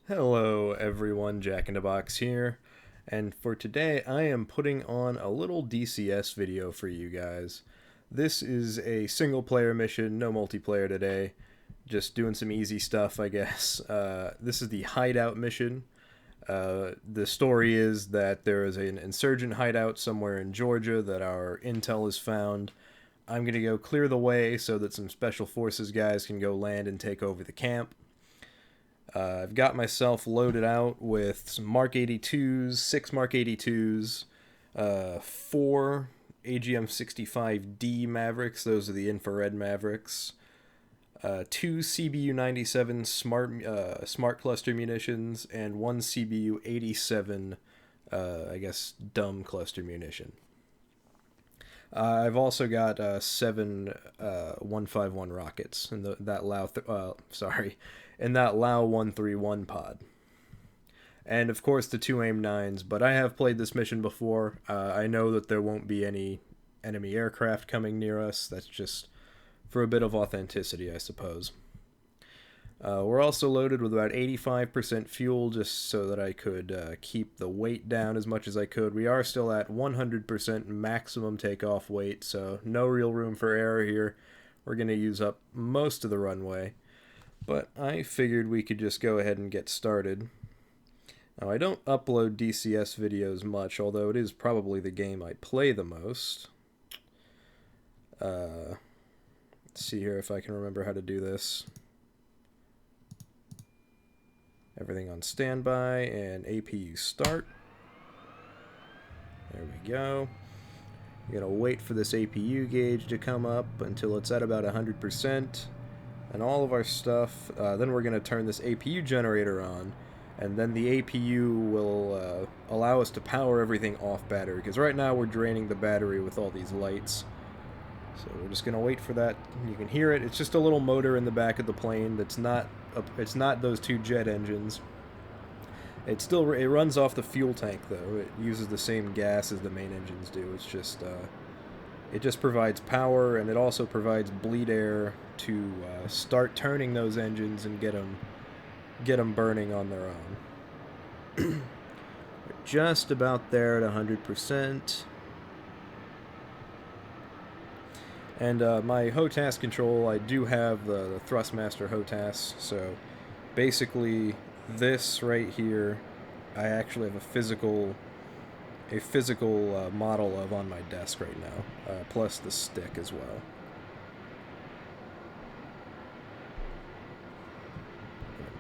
Hello everyone, Jack in the Box here, and for today I am putting on a little DCS video for you guys. This is a single player mission, no multiplayer today, just doing some easy stuff I guess. This is the hideout mission. The story is that there is an insurgent hideout somewhere in Georgia that our intel has found. I'm going to go clear the way so that some special forces guys can go land and take over the camp. I've got myself loaded out with some Mark 82s, 6 Mark 82s, 4 AGM-65D Mavericks, those are the infrared Mavericks, 2 CBU-97 smart cluster munitions, and 1 CBU-87, I guess, dumb cluster munition. I've also got 7 151 rockets in that Lao 131 pod. And of course the 2 AIM-9s, but I have played this mission before. I know that there won't be any enemy aircraft coming near us. That's just for a bit of authenticity, I suppose. We're also loaded with about 85% fuel just so that I could keep the weight down as much as I could. We are still at 100% maximum takeoff weight, so no real room for error here. We're going to use up most of the runway, but I figured we could just go ahead and get started. Now, I don't upload DCS videos much, although it is probably the game I play the most. Let's see here if I can remember how to do this. Everything on standby and APU start. There we go. We're going to wait for this APU gauge to come up until it's at about 100%. And all of our stuff, then we're going to turn this APU generator on. And then the APU will allow us to power everything off battery. Because right now we're draining the battery with all these lights. So we're just going to wait for that. You can hear it. It's just a little motor in the back of the plane that's not... It's not those 2 jet engines. It runs off the fuel tank though. It uses the same gas as the main engines do. It's just it just provides power, and it also provides bleed air to start turning those engines and get them burning on their own. We're just about there at 100%. And my HOTAS control, I do have the Thrustmaster HOTAS, so basically this right here, I actually have a physical model of on my desk right now, plus the stick as well.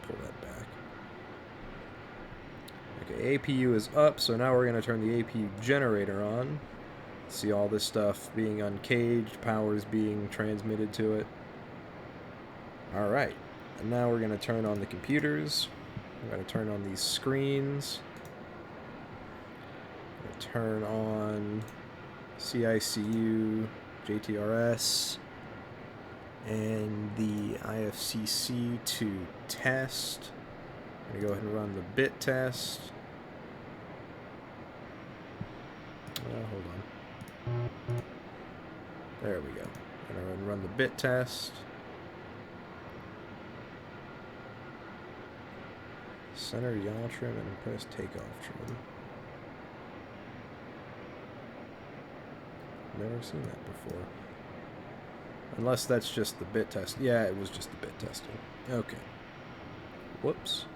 Pull that back. Okay, APU is up, so now we're going to turn the APU generator on. See all this stuff being uncaged, powers being transmitted to it. Alright, and now we're going to turn on the computers. We're going to turn on these screens. We're going to turn on CICU, JTRS, and the IFCC to test. I'm going to go ahead and run the bit test. Hold on. There we go. I'm going to run the bit test. Center yaw trim and press takeoff trim. Never seen that before. Unless that's just the bit test. Yeah, it was just the bit testing. Okay. Whoops.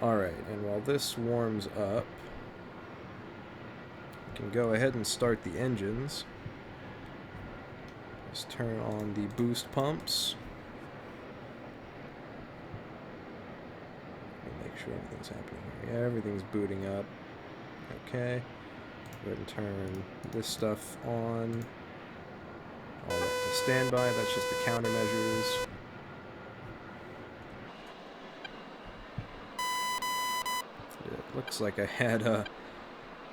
Alright, and while this warms up, we can go ahead and start the engines. Just turn on the boost pumps. Make sure everything's happening here. Yeah, everything's booting up. Okay. Go ahead and turn this stuff on. All up to standby. That's just the countermeasures. It looks like I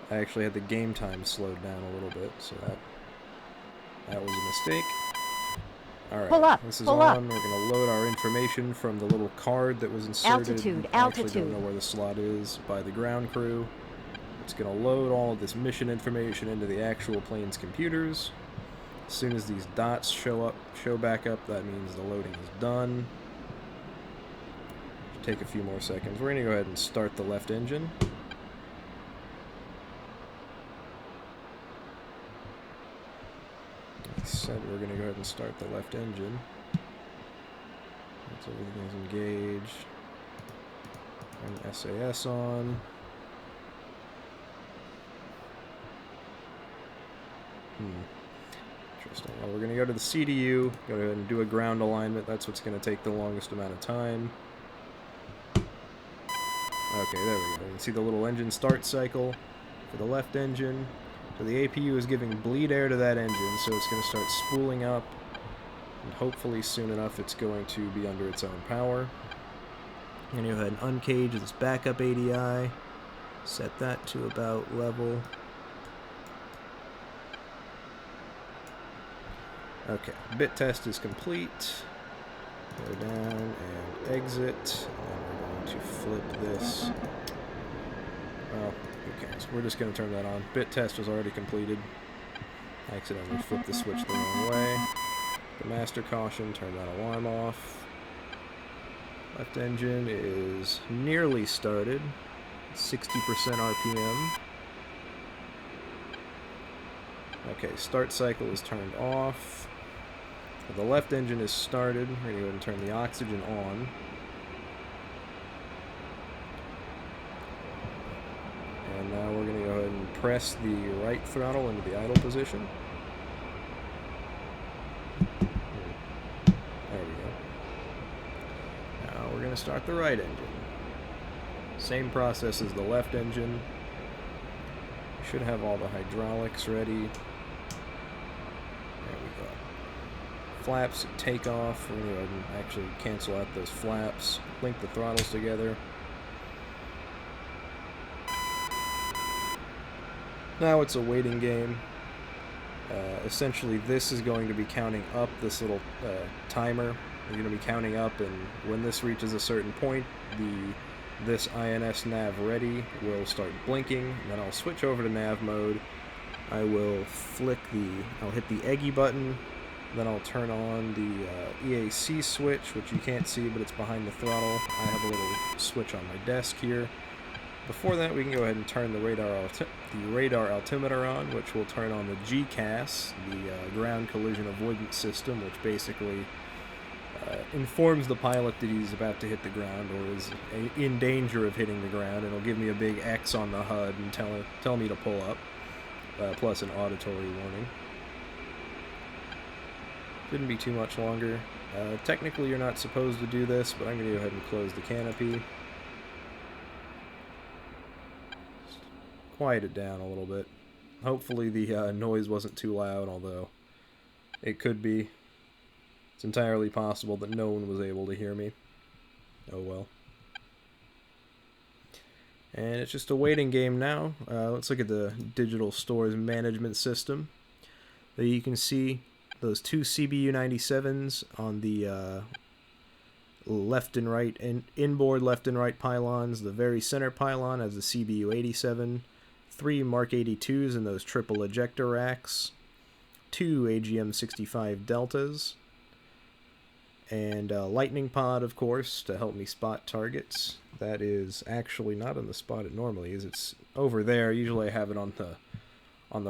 actually had the game time slowed down a little bit, so that was a mistake. Alright, this is on. We're going to load our information from the little card that was inserted. Altitude. I actually don't know where the slot is by the ground crew. It's going to load all of this mission information into the actual plane's computers. As soon as these dots show back up, that means the loading is done. take a few more seconds. We're going to go ahead and start the left engine. Like I said, we're going to go ahead and start the left engine. Once everything's engaged. Turn SAS on. Interesting. Well, we're going to go to the CDU, go ahead and do a ground alignment. That's what's going to take the longest amount of time. Okay, there we go. You can see the little engine start cycle for the left engine. So the APU is giving bleed air to that engine, so it's going to start spooling up. And hopefully soon enough it's going to be under its own power. I'm going to go ahead and uncage this backup ADI. Set that to about level. Okay, bit test is complete. Go down and exit. And we're going to flip this. Well, who cares? We're just going to turn that on. Bit test was already completed. I accidentally flipped the switch the wrong way. The master caution, turn that alarm off. Left engine is nearly started. 60% RPM. Okay, start cycle is turned off. The left engine is started. We're going to go ahead and turn the oxygen on. And now we're going to go ahead and press the right throttle into the idle position. There we go. Now we're going to start the right engine. Same process as the left engine. Should have all the hydraulics ready. There we go. Flaps at takeoff. We're going to go ahead and actually cancel out those flaps. Link the throttles together. Now it's a waiting game. Essentially this is going to be counting up this little timer. We're going to be counting up, and when this reaches a certain point, this INS nav ready will start blinking. Then I'll switch over to nav mode. I will I'll hit the EGGY button. Then I'll turn on the EAC switch, which you can't see, but it's behind the throttle. I have a little switch on my desk here. Before that, we can go ahead and turn the radar altimeter on, which will turn on the GCAS, the ground collision avoidance system, which basically informs the pilot that he's about to hit the ground or is in danger of hitting the ground. It'll give me a big X on the HUD and tell me to pull up, plus an auditory warning. Shouldn't be too much longer. Technically, you're not supposed to do this, but I'm going to go ahead and close the canopy. Quiet it down a little bit. Hopefully the noise wasn't too loud, although it could be. It's entirely possible that no one was able to hear me. Oh well. And it's just a waiting game now. Let's look at the digital stores management system. There you can see those two CBU-97s on the left and right, inboard left and right pylons. The very center pylon has the CBU-87, 3 Mark 82s in those triple ejector racks, 2 AGM-65 Deltas, and lightning pod, of course, to help me spot targets. That is actually not on the spot it normally is. It's over there. Usually I have it on the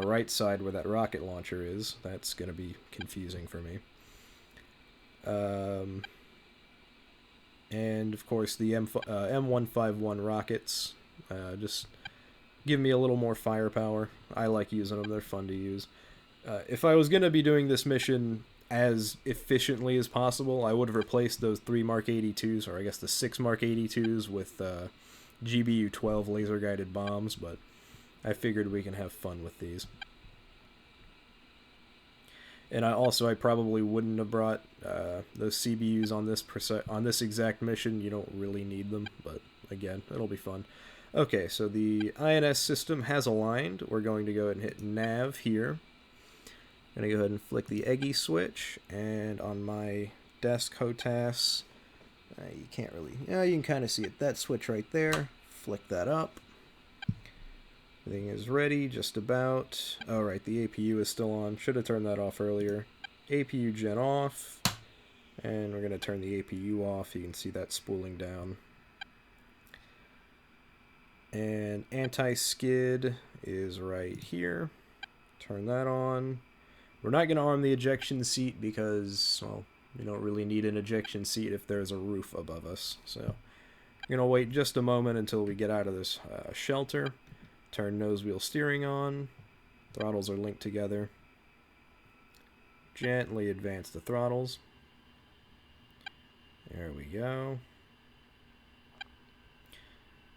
right side where that rocket launcher is. That's going to be confusing for me. And of course the M151 rockets just give me a little more firepower. I like using them. They're fun to use. If I was going to be doing this mission as efficiently as possible, I would have replaced those 3 Mark 82s, or I guess the 6 Mark 82s, with GBU-12 laser-guided bombs, but I figured we can have fun with these. And I probably wouldn't have brought those CBUs on this exact mission. You don't really need them, but again, it'll be fun. Okay, so the INS system has aligned. We're going to go ahead and hit nav here. I'm going to go ahead and flick the EGGY switch, and on my desk HOTAS, you can't really, you can kind of see it. That switch right there, flick that up. Everything is ready, just about. Alright, the APU is still on. Should have turned that off earlier. APU gen off. And we're going to turn the APU off. You can see that spooling down. And anti-skid is right here. Turn that on. We're not going to arm the ejection seat because, well, you don't really need an ejection seat if there's a roof above us. So I'm going to wait just a moment until we get out of this shelter. Turn nose wheel steering on. Throttles are linked together. Gently advance the throttles. There we go.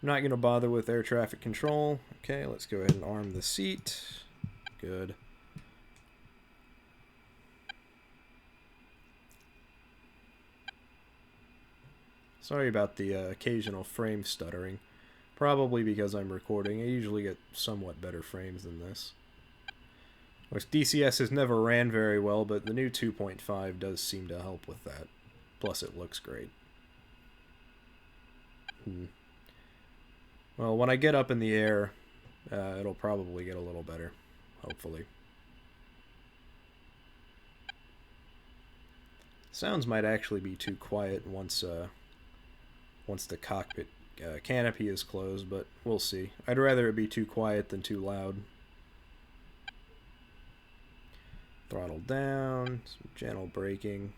I'm not going to bother with air traffic control. Okay, let's go ahead and arm the seat. Good. Sorry about the occasional frame stuttering. Probably because I'm recording. I usually get somewhat better frames than this. Of course, DCS has never ran very well, but the new 2.5 does seem to help with that. Plus, it looks great. Well, when I get up in the air, it'll probably get a little better, hopefully. Sounds might actually be too quiet once the cockpit canopy is closed, but we'll see. I'd rather it be too quiet than too loud. Throttle down, some gentle braking.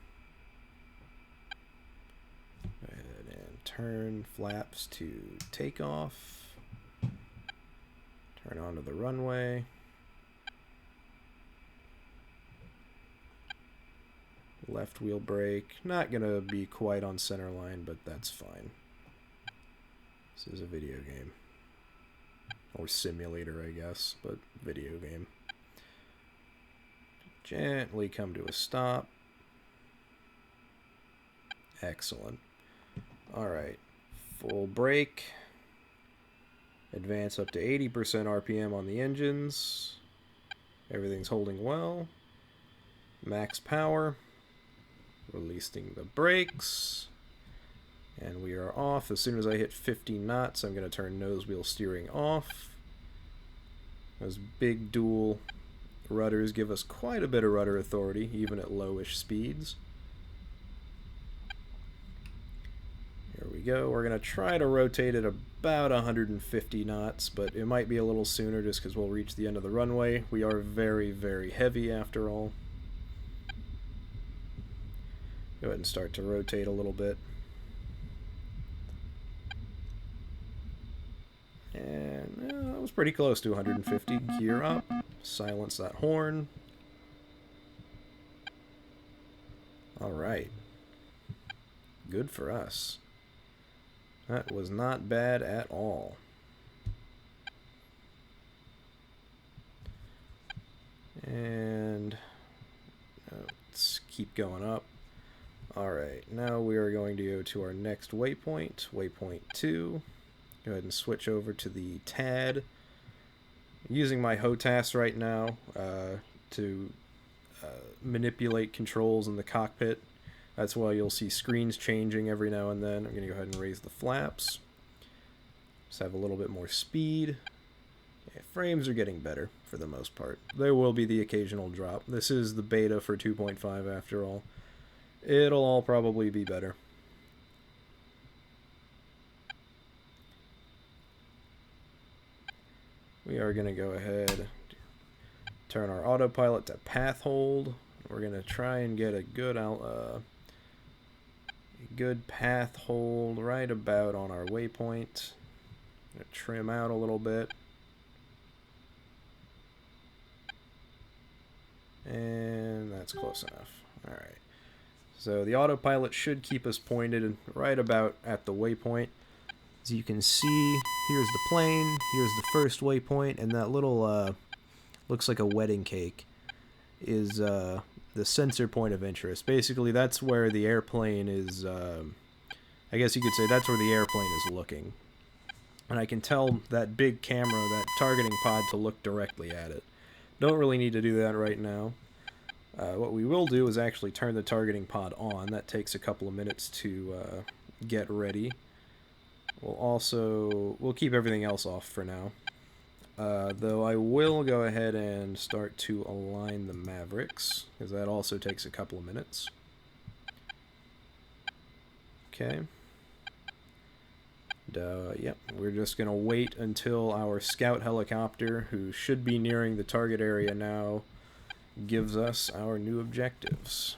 Go ahead and turn flaps to takeoff. Turn onto the runway. Left wheel brake. Not gonna be quite on center line, but that's fine. This is a video game. Or simulator, I guess, but video game. Gently come to a stop. Excellent. Alright. Full brake. Advance up to 80% RPM on the engines. Everything's holding well. Max power. Releasing the brakes. And we are off. As soon as I hit 50 knots, I'm going to turn nose wheel steering off. Those big dual rudders give us quite a bit of rudder authority, even at lowish speeds. Here we go. We're going to try to rotate at about 150 knots, but it might be a little sooner just because we'll reach the end of the runway. We are very, very heavy after all. Go ahead and start to rotate a little bit. And that was pretty close to 150. Gear up. Silence that horn. Alright. Good for us. That was not bad at all. And let's keep going up. Alright, now we are going to go to our next waypoint, waypoint 2. Go ahead and switch over to the TAD. I'm using my HOTAS right now to manipulate controls in the cockpit. That's why you'll see screens changing every now and then. I'm going to go ahead and raise the flaps. Just have a little bit more speed. Yeah, frames are getting better for the most part. There will be the occasional drop. This is the beta for 2.5 after all. It'll all probably be better. We are going to go ahead, turn our autopilot to path hold. We're going to try and get a good path hold right about on our waypoint. Gonna trim out a little bit. And that's close enough. Alright. So the autopilot should keep us pointed right about at the waypoint. As you can see, here's the plane, here's the first waypoint, and that little, looks like a wedding cake, is the sensor point of interest. Basically, that's where the airplane is, I guess you could say that's where the airplane is looking. And I can tell that big camera, that targeting pod, to look directly at it. Don't really need to do that right now. What we will do is actually turn the targeting pod on. That takes a couple of minutes to get ready. We'll keep everything else off for now. Though I will go ahead and start to align the Mavericks, because that also takes a couple of minutes. Okay. Yep, we're just going to wait until our scout helicopter, who should be nearing the target area now, gives us our new objectives.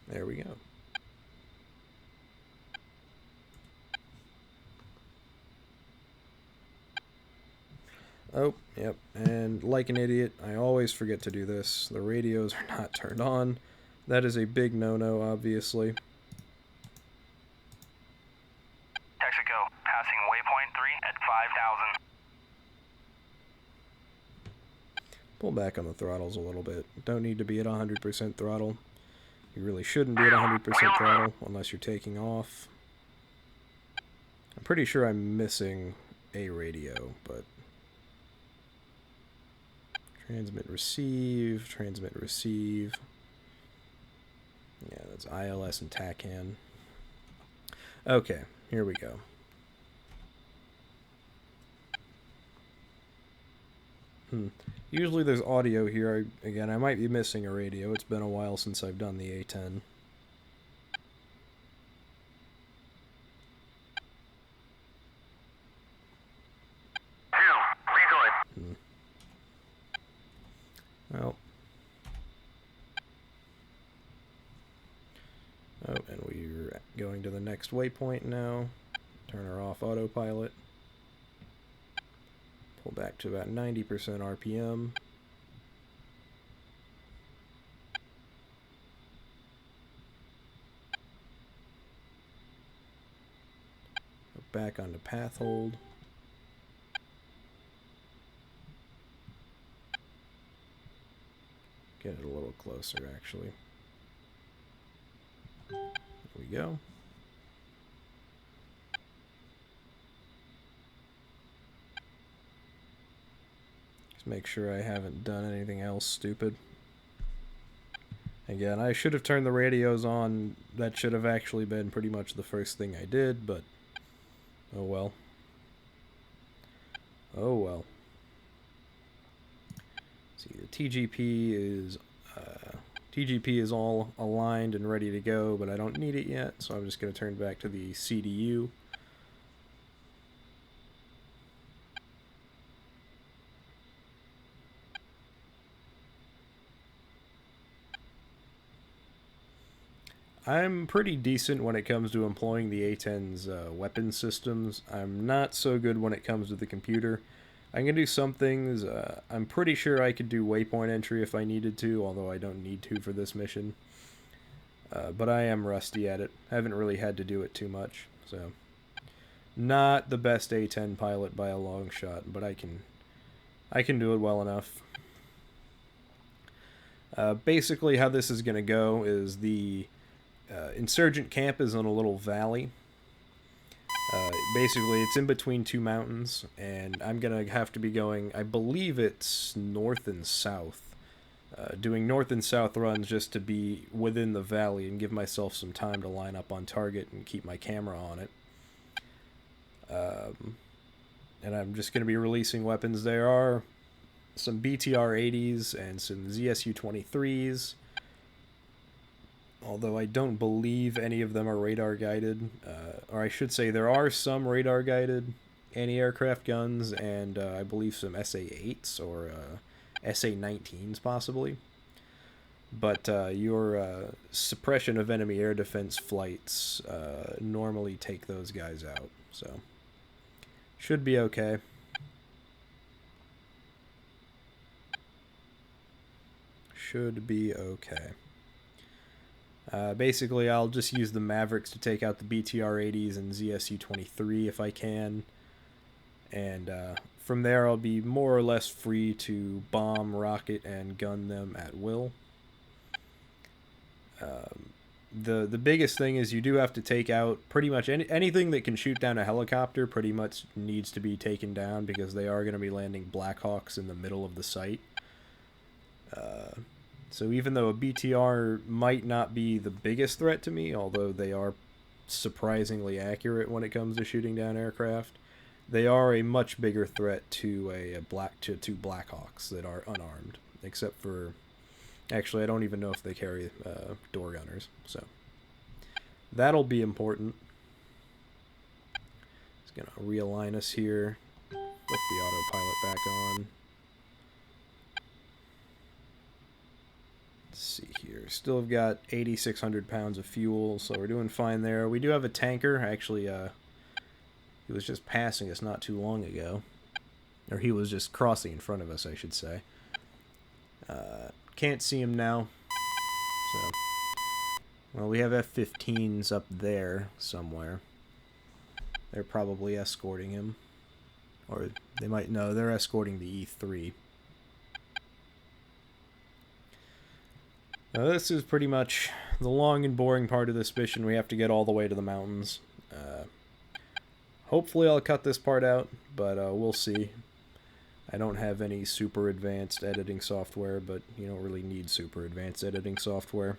There we go. Oh, yep, and like an idiot, I always forget to do this. The radios are not turned on. That is a big no-no, obviously. Texaco, passing waypoint 3 at 5,000. Pull back on the throttles a little bit. Don't need to be at 100% throttle. You really shouldn't be at 100% throttle unless you're taking off. I'm pretty sure I'm missing a radio, but... Transmit, receive, transmit, receive. Yeah, that's ILS and TACAN. Okay, here we go. Usually there's audio here. Again, I might be missing a radio. It's been a while since I've done the A-10. Well. Oh, and we're going to the next waypoint now. Turn her off autopilot. Pull back to about 90% RPM. Go back onto path hold. Get it a little closer, actually. There we go. Just make sure I haven't done anything else stupid. Again, I should have turned the radios on. That should have actually been pretty much the first thing I did, but oh well. Oh well. See, the TGP is all aligned and ready to go, but I don't need it yet, so I'm just going to turn back to the CDU. I'm pretty decent when it comes to employing the A-10's weapon systems. I'm not so good when it comes to the computer. I can do some things. I'm pretty sure I could do waypoint entry if I needed to, although I don't need to for this mission. But I am rusty at it. Haven't really had to do it too much, so not the best A-10 pilot by a long shot, but I can do it well enough. Basically, how this is going to go is the insurgent camp is in a little valley. Basically, it's in between two mountains, and I'm going to have to be going, I believe it's north and south. Doing north and south runs just to be within the valley and give myself some time to line up on target and keep my camera on it. And I'm just going to be releasing weapons. There are some BTR-80s and some ZSU-23s. Although I don't believe any of them are radar-guided. Or I should say there are some radar-guided anti-aircraft guns, and I believe some SA-8s or SA-19s possibly. But your suppression of enemy air defense flights normally take those guys out. So, should be okay. Should be okay. Basically, I'll just use the Mavericks to take out the BTR-80s and ZSU-23 if I can. And from there, I'll be more or less free to bomb, rocket, and gun them at will. The biggest thing is you do have to take out pretty much anything that can shoot down a helicopter pretty much needs to be taken down, because they are going to be landing Blackhawks in the middle of the site. So even though a BTR might not be the biggest threat to me, although they are surprisingly accurate when it comes to shooting down aircraft, they are a much bigger threat to two Blackhawks that are unarmed. Except for, actually, I don't even know if they carry door gunners. So That'll be important. It's going to realign us here. Flick the autopilot back on. Let's see here. Still have got 8,600 pounds of fuel, so we're doing fine there. We do have a tanker. Actually, he was just passing us not too long ago. Or he was just crossing in front of us, I should say. Can't see him now. So, well, we have F-15s up there somewhere. They're probably escorting him. Or they might, no, they're escorting the E-3. Now, this is pretty much the long and boring part of this mission. We have to get all the way to the mountains. Hopefully I'll cut this part out, but we'll see. I don't have any super advanced editing software, but you don't really need super advanced editing software.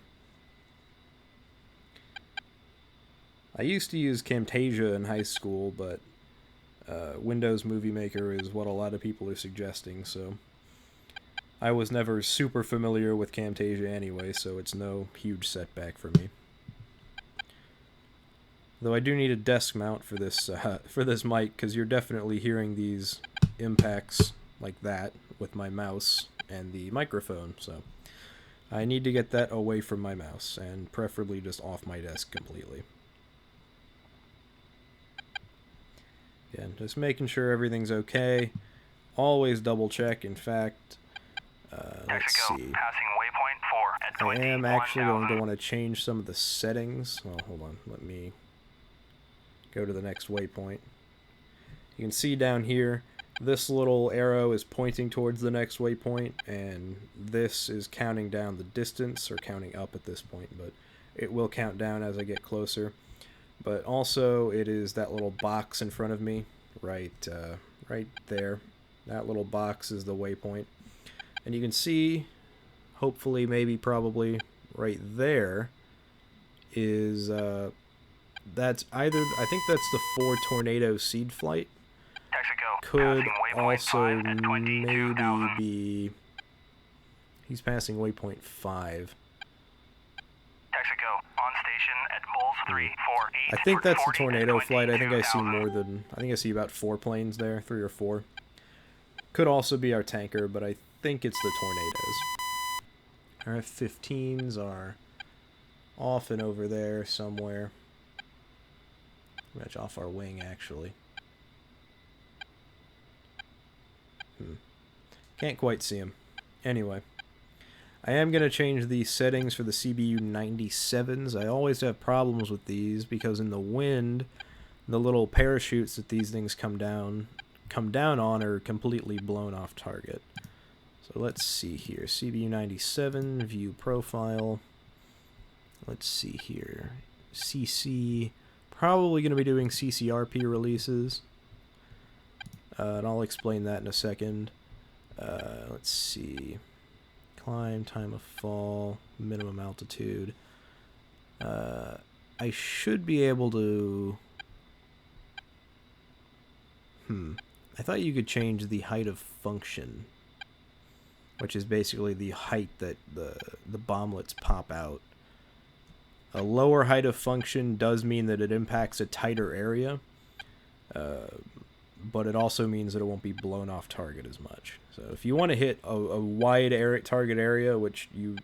I used to use Camtasia in high school, but Windows Movie Maker is what a lot of people are suggesting, so I was never super familiar with Camtasia anyway, so it's no huge setback for me. Though I do need a desk mount for this mic, because you're definitely hearing these impacts like that with my mouse and the microphone, so I need to get that away from my mouse, and preferably just off my desk completely. Again, just making sure everything's okay. Always double check, in fact. Let's see. Passing waypoint 4 at I am actually going to want to change some of the settings. Well, hold on. Let me go to the next waypoint. You can see down here, this little arrow is pointing towards the next waypoint, and this is counting down the distance, or counting up at this point, but it will count down as I get closer. But also, it is that little box in front of me, right there. That little box is the waypoint. And you can see, hopefully, maybe, probably, right there is, that's either, I think that's the 4 Tornado seed flight. Texaco, Could passing also waypoint 5 at maybe 22,000. be, he's passing waypoint 5. Texaco, on station at Bulls 348. I think that's the 40 Tornado at flight. I think I see 22,000. more than, I think I see about 4 planes there, 3 or 4. Could also be our tanker, but I think it's the Tornadoes. Our F-15s are off and over there somewhere. Much off our wing, actually. Can't quite see them. Anyway, I am going to change the settings for the CBU-97s. I always have problems with these because in the wind, the little parachutes that these things come down on are completely blown off target. So let's see here. CBU-97, view profile. Let's see here. CC, probably going to be doing CCRP releases. And I'll explain that in a second. Let's see. Climb, time of fall, minimum altitude. I should be able to... I thought you could change the height of function, which is basically the height that the bomblets pop out. A lower height of function does mean that it impacts a tighter area, but it also means that it won't be blown off target as much. So if you want to hit a wide target area, which you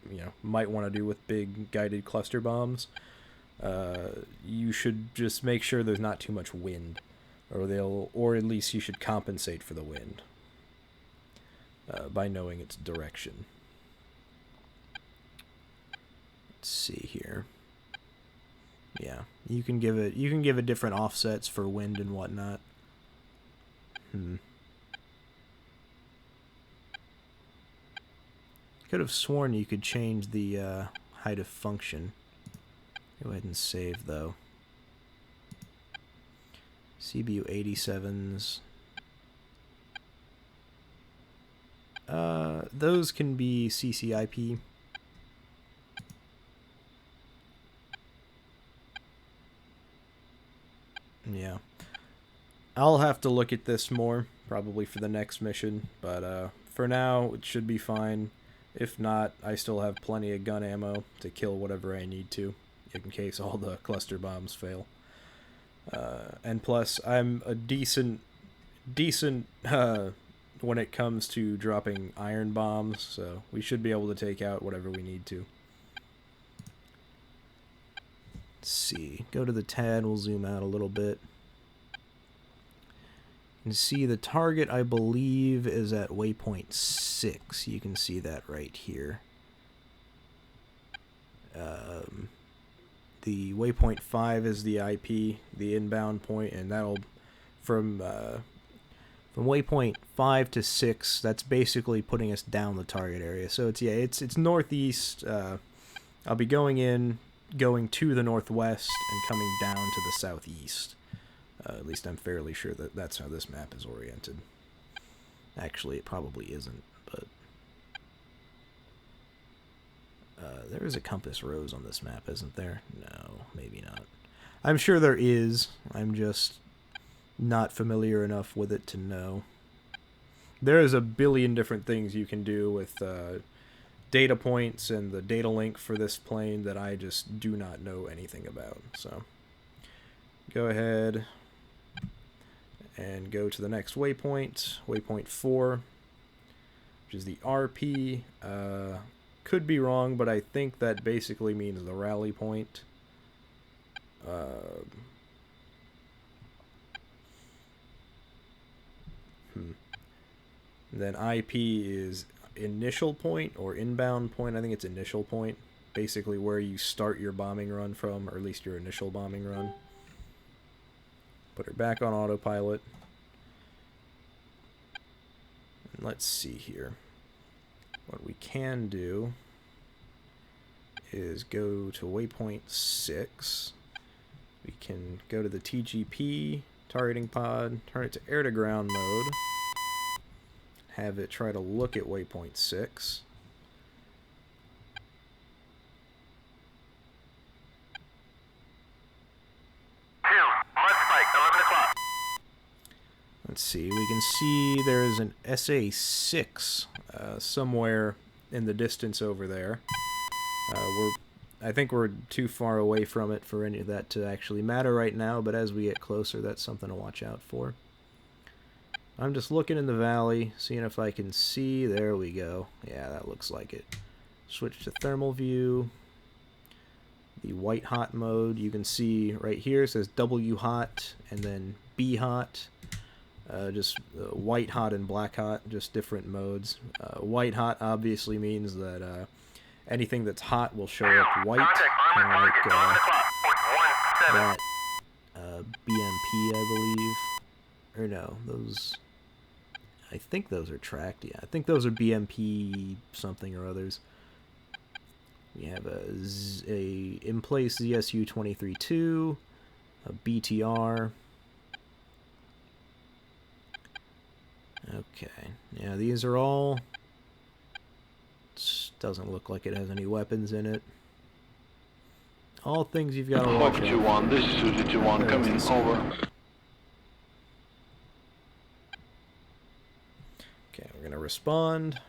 might want to do with big guided cluster bombs, you should just make sure there's not too much wind, or at least you should compensate for the wind by knowing its direction. Let's see here. Yeah, you can give it different offsets for wind and whatnot. Could have sworn you could change the height of function. Go ahead and save though. CBU-87s. Those can be CCIP. Yeah. I'll have to look at this more, probably for the next mission, but for now, it should be fine. If not, I still have plenty of gun ammo to kill whatever I need to, in case all the cluster bombs fail. And plus, I'm a decent when it comes to dropping iron bombs, so we should be able to take out whatever we need to. Let's see. Go to the TAD. We'll zoom out a little bit. You can see the target, I believe, is at waypoint 6. You can see that right here. The waypoint 5 is the IP, the inbound point, and that'll from waypoint 5 to 6. That's basically putting us down the target area. So it's northeast. I'll be going to the northwest and coming down to the southeast. At least I'm fairly sure that that's how this map is oriented. Actually, it probably isn't, but there is a compass rose on this map, isn't there? No, maybe not. I'm sure there is. I'm just not familiar enough with it to know. There is a billion different things you can do with data points and the data link for this plane that I just do not know anything about. So go ahead and go to the next waypoint, waypoint 4, which is the RP. Could be wrong, but I think that basically means the rally point. Then IP is initial point or inbound point. I think it's initial point. Basically where you start your bombing run from, or at least your initial bombing run. Put her back on autopilot. And let's see here. What we can do is go to waypoint 6. We can go to the TGP targeting pod, turn it to air-to-ground mode, have it try to look at waypoint 6. Let's see, we can see there is an SA-6 somewhere in the distance over there. I think we're too far away from it for any of that to actually matter right now, but as we get closer, that's something to watch out for. I'm just looking in the valley, seeing if I can see. There we go. Yeah, that looks like it. Switch to thermal view. The white hot mode, you can see right here, it says W hot and then B hot. Just white hot and black hot, just different modes. White hot obviously means that anything that's hot will show up white, kind of like that BMP, I believe. Or no, those... I think those are tracked, yeah. I think those are BMP something or others. We have a in-place ZSU-23-2, a BTR. Okay, yeah, these are all... Doesn't look like it has any weapons in it. All things you've got to watch out for. 2-1, this is Suzy 2-1, coming over. Okay, we're going to respond.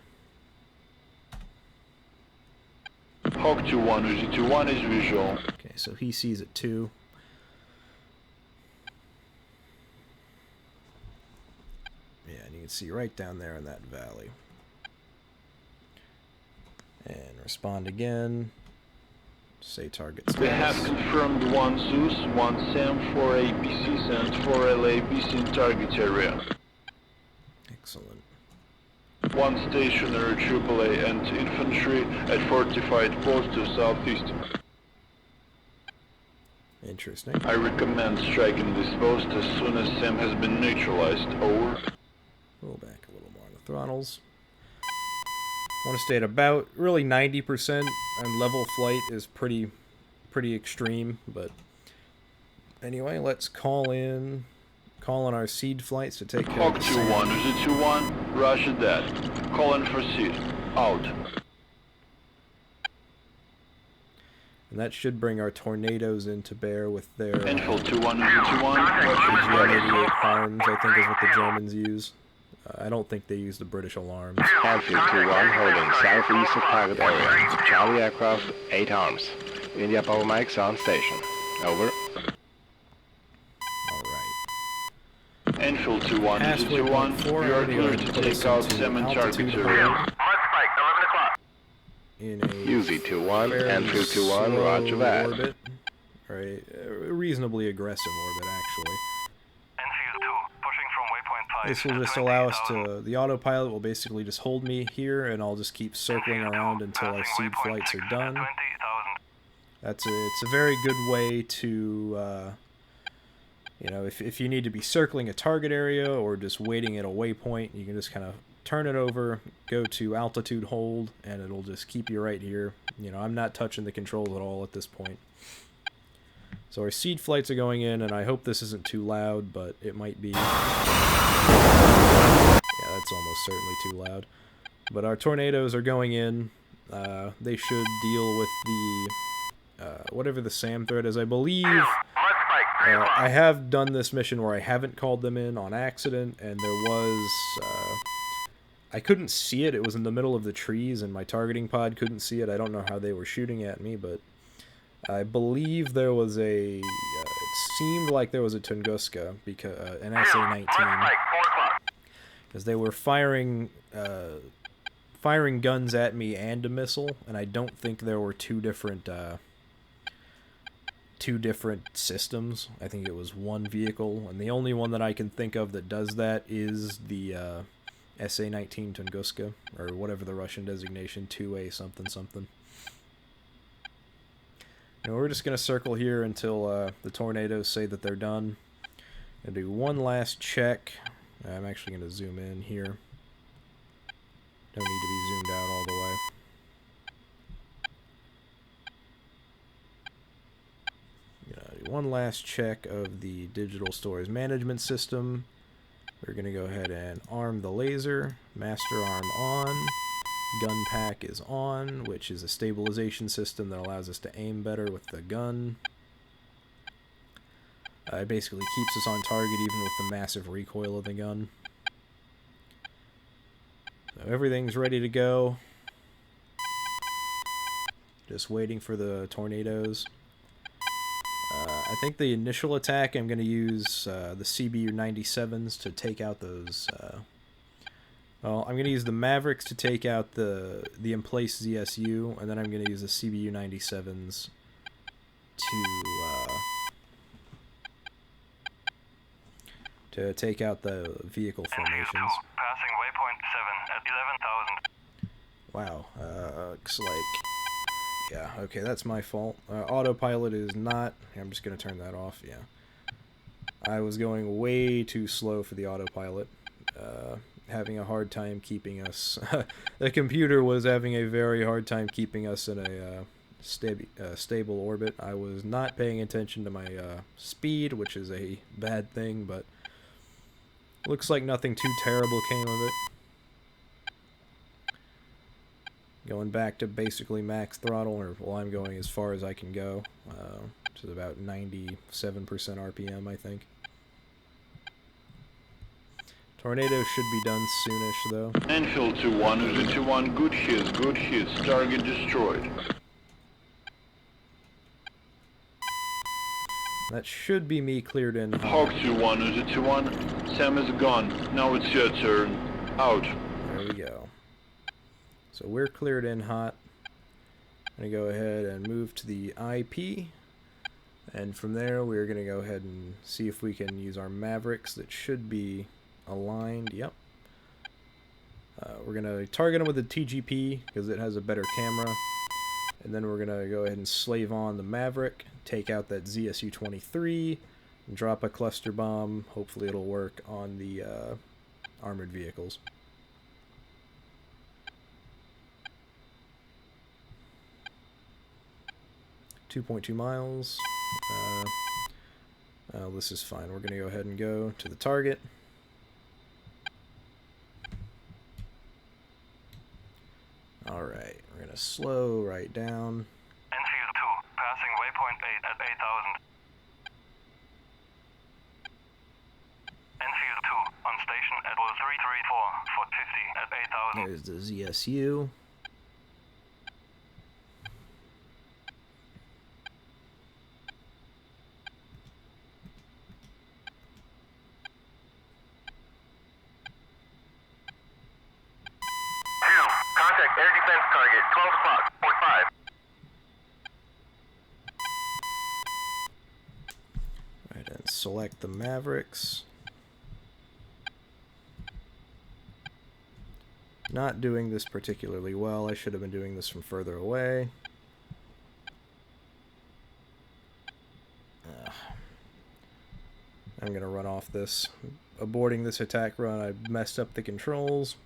Hawk 2-1, Uzi 2-1 is visual. Okay, so he sees it too. Yeah, and you can see right down there in that valley. And respond again. Say target status. We have confirmed 1 Zeus, 1 Sam, 4 APCs and 4 LABs in target area. Excellent. 1 stationary AAA and infantry at fortified post to southeast. Interesting. I recommend striking this post as soon as Sam has been neutralized. Over. Pull back a little more on the throttles. Want to stay at about really 90%, and level flight is pretty extreme, but anyway, let's call in our seed flights to take care of Hawk the 2-1, Uzi 2-1, Russia dead. Call in for seed. Out. And that should bring our tornadoes into bear with their Infil 2-1, Uzi 2-1. GM-88 arms, I think is what the Germans use. I don't think they use the British alarms. Airfield 2-1 holding southeast of target area. Charlie aircraft, 8 arms. India Power Mike's on station. Over. Alright. Enfield 2-1, Past is it 2-1? waypoint 4 You are already clear already to put us take out into 7 altitude targets hold area. Mud spike, 11 o'clock. in a UZ-21, fairly Enfield 2-1, slow roger that. orbit. Right, a reasonably aggressive orbit actually. Enfield 2, pushing from waypoint 5. This will just allow us to, the autopilot will basically just hold me here and I'll just keep circling around until our seed flights are done. 20,000. It's a very good way to, you know, if you need to be circling a target area or just waiting at a waypoint, you can just kind of turn it over, go to altitude hold, and it'll just keep you right here. You know, I'm not touching the controls at all at this point. So our seed flights are going in, and I hope this isn't too loud, but it might be. Yeah, that's almost certainly too loud. But our tornadoes are going in. They should deal with the whatever the SAM threat is. I believe I have done this mission where I haven't called them in on accident, and there was I couldn't see it. It was in the middle of the trees, and my targeting pod couldn't see it. I don't know how they were shooting at me, but I believe there was a. It seemed like there was a Tunguska, because an SA-19, because they were firing guns at me and a missile, and I don't think there were two different systems. I think it was one vehicle, and the only one that I can think of that does that is the SA-19 Tunguska, or whatever the Russian designation, 2A something something. And we're just going to circle here until the tornadoes say that they're done. And do one last check. I'm actually going to zoom in here. Don't need to be zoomed out all the way. Do one last check of the digital storage management system. We're going to go ahead and arm the laser. Master arm on. Gun pack is on, which is a stabilization system that allows us to aim better with the gun. It basically keeps us on target even with the massive recoil of the gun. So everything's ready to go. Just waiting for the tornadoes. I think the initial attack I'm going to use the CBU-97s to take out those... well, I'm going to use the Mavericks to take out the in-place ZSU, and then I'm going to use the CBU-97s to take out the vehicle formations. Passing waypoint 7 at 11,000. Wow, looks like... Yeah, okay, that's my fault. Autopilot is not... I'm just going to turn that off, yeah. I was going way too slow for the autopilot. Having a hard time keeping us... the computer was having a very hard time keeping us in a stable orbit. I was not paying attention to my speed, which is a bad thing, but looks like nothing too terrible came of it. Going back to basically max throttle, or well, I'm going as far as I can go, which is about 97% RPM, I think. Tornado should be done soonish, though. Enfield 2-1, UZ-21, good hits, target destroyed. That should be me cleared in. Hawk 2-1, UZ-21, Sam is gone, now it's your turn, out. There we go. So we're cleared in hot. I'm going to go ahead and move to the IP. And from there, we're going to go ahead and see if we can use our Mavericks that should be aligned. Yep. We're going to target them with the TGP because it has a better camera. And then we're going to go ahead and slave on the Maverick, take out that ZSU-23, and drop a cluster bomb. Hopefully it'll work on the armored vehicles. 2.2 miles. This is fine. We're going to go ahead and go to the target. Alright, we're going to slow right down. Enfield 2, passing waypoint 8 at 8,000. Enfield 2, on station at 334, foot 50 at 8,000. There's the ZSU. select the Mavericks. Not doing this particularly well. I should have been doing this from further away. I'm going to run off this. Aborting this attack run, I messed up the controls.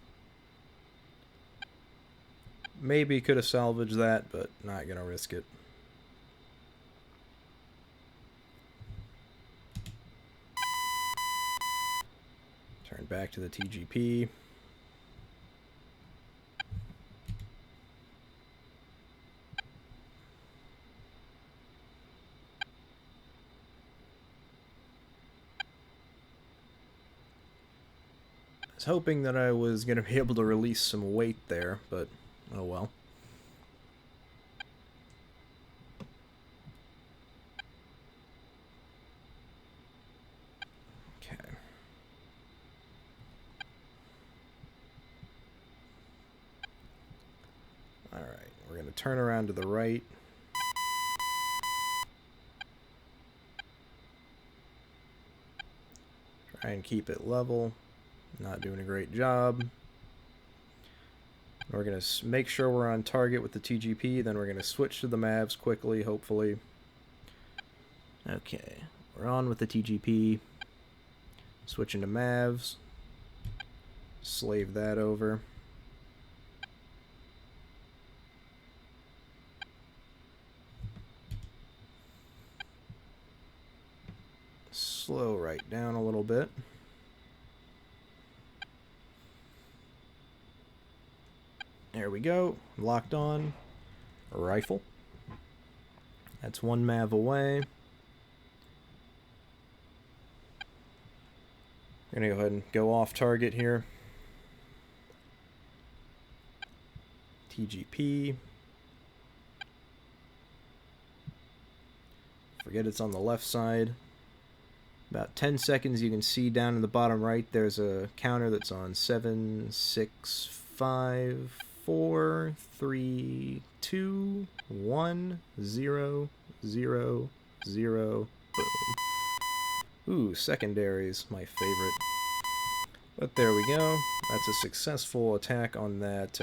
Maybe could have salvaged that, but not going to risk it. Turn back to the TGP. I was hoping that I was going to be able to release some weight there, but oh well. Okay. Alright, we're going to turn around to the right. Try and keep it level. Not doing a great job. We're going to make sure we're on target with the TGP, then we're going to switch to the Mavs quickly, hopefully. Okay, we're on with the TGP. Switching to Mavs. Slave that over. Slow right down a little bit. There we go. Locked on. Rifle. That's one Mav away. We're going to go ahead and go off target here. TGP. Forget it's on the left side. About 10 seconds, you can see down in the bottom right, there's a counter that's on 7, 6, 5, 4, 3, 2, 1, 0, 0, 0, boom. Ooh, secondaries, my favorite. But there we go. That's a successful attack on that,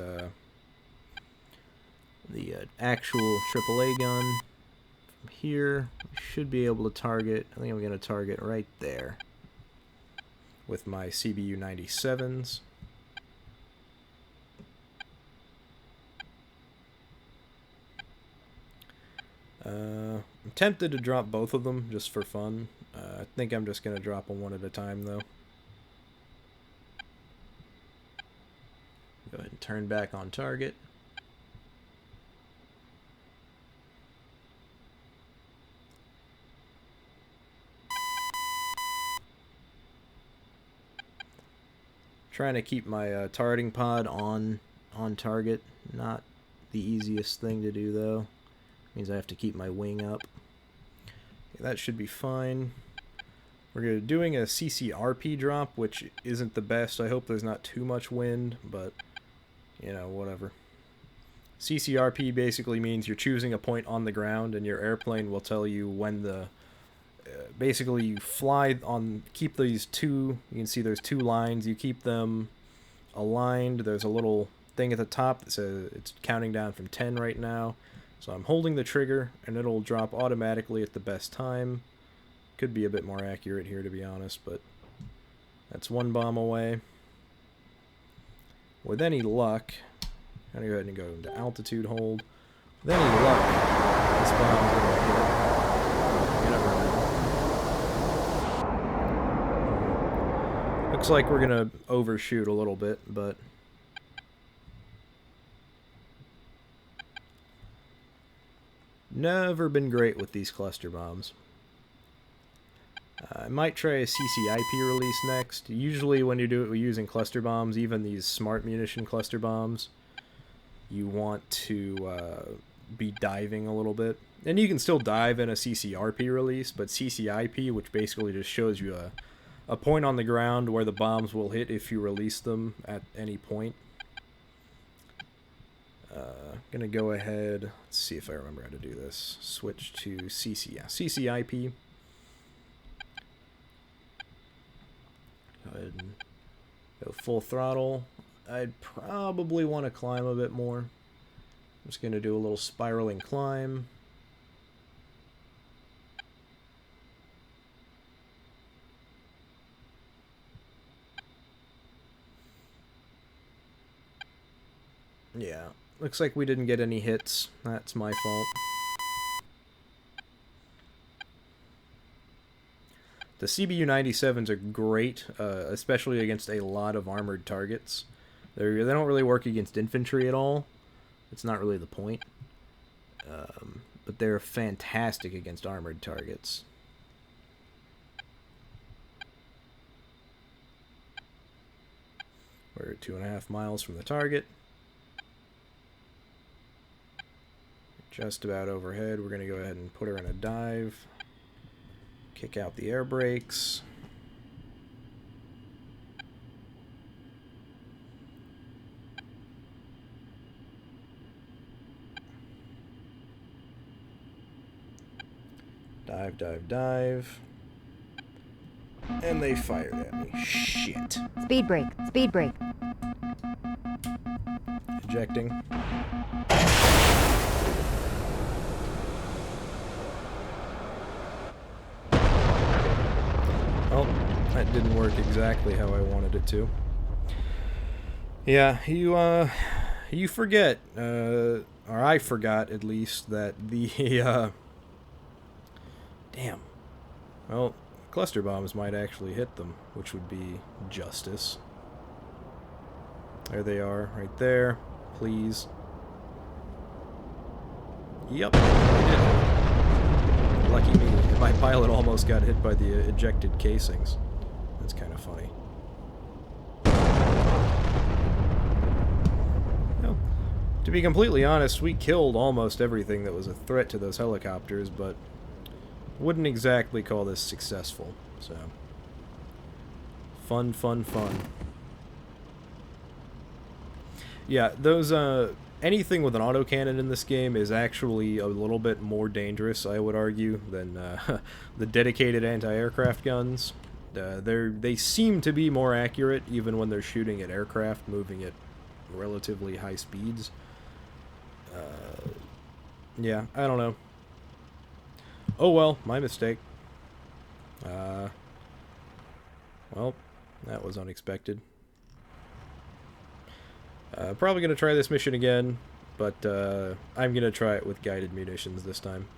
the actual AAA gun. From here, we should be able to target, I think I'm going to target right there with my CBU 97s. I'm tempted to drop both of them just for fun. I think I'm just going to drop them one at a time though. Go ahead and turn back on target. Trying to keep my targeting pod on target. Not the easiest thing to do though. Means I have to keep my wing up. Okay, that should be fine. We're doing a CCRP drop, which isn't the best. I hope there's not too much wind, but you know, whatever. CCRP basically means you're choosing a point on the ground and your airplane will tell you when the basically you fly on, keep these two, you can see there's two lines, you keep them aligned. There's a little thing at the top that says it's counting down from 10 right now. So I'm holding the trigger and it'll drop automatically at the best time. Could be a bit more accurate here to be honest, but that's one bomb away. With any luck, I'm going to go ahead and go into altitude hold. With any luck, this bomb's going to hit. You never know. Looks like we're going to overshoot a little bit, but never been great with these cluster bombs. I might try a CCIP release next. Usually when you do it using cluster bombs, even these smart munition cluster bombs, you want to be diving a little bit. And you can still dive in a CCRP release, but CCIP, which basically just shows you a point on the ground where the bombs will hit if you release them at any point. Gonna go ahead, let's see if I remember how to do this. Switch to CCIP. Go ahead and go full throttle. I'd probably want to climb a bit more. I'm just going to do a little spiraling climb. Yeah, looks like we didn't get any hits. That's my fault. The CBU-97s are great, especially against a lot of armored targets. They don't really work against infantry at all. It's not really the point. But they're fantastic against armored targets. We're 2.5 miles from the target. Just about overhead. We're going to go ahead and put her in a dive. Kick out the air brakes. Dive, dive, dive. And they fired at me. Shit. Speed brake. Speed brake. Ejecting. Well, that didn't work exactly how I wanted it to. Yeah, you forget, or I forgot at least, that the, damn. Well, cluster bombs might actually hit them, which would be justice. There they are, right there. Please. Yep, I did. Lucky me. My pilot almost got hit by the ejected casings. That's kind of funny. Well, to be completely honest, we killed almost everything that was a threat to those helicopters, but wouldn't exactly call this successful, so... Fun, fun, fun. Yeah, those, anything with an autocannon in this game is actually a little bit more dangerous, I would argue, than the dedicated anti-aircraft guns. They seem to be more accurate, even when they're shooting at aircraft, moving at relatively high speeds. Yeah, I don't know. Oh well, my mistake. Well, that was unexpected. Probably going to try this mission again, but I'm going to try it with guided munitions this time.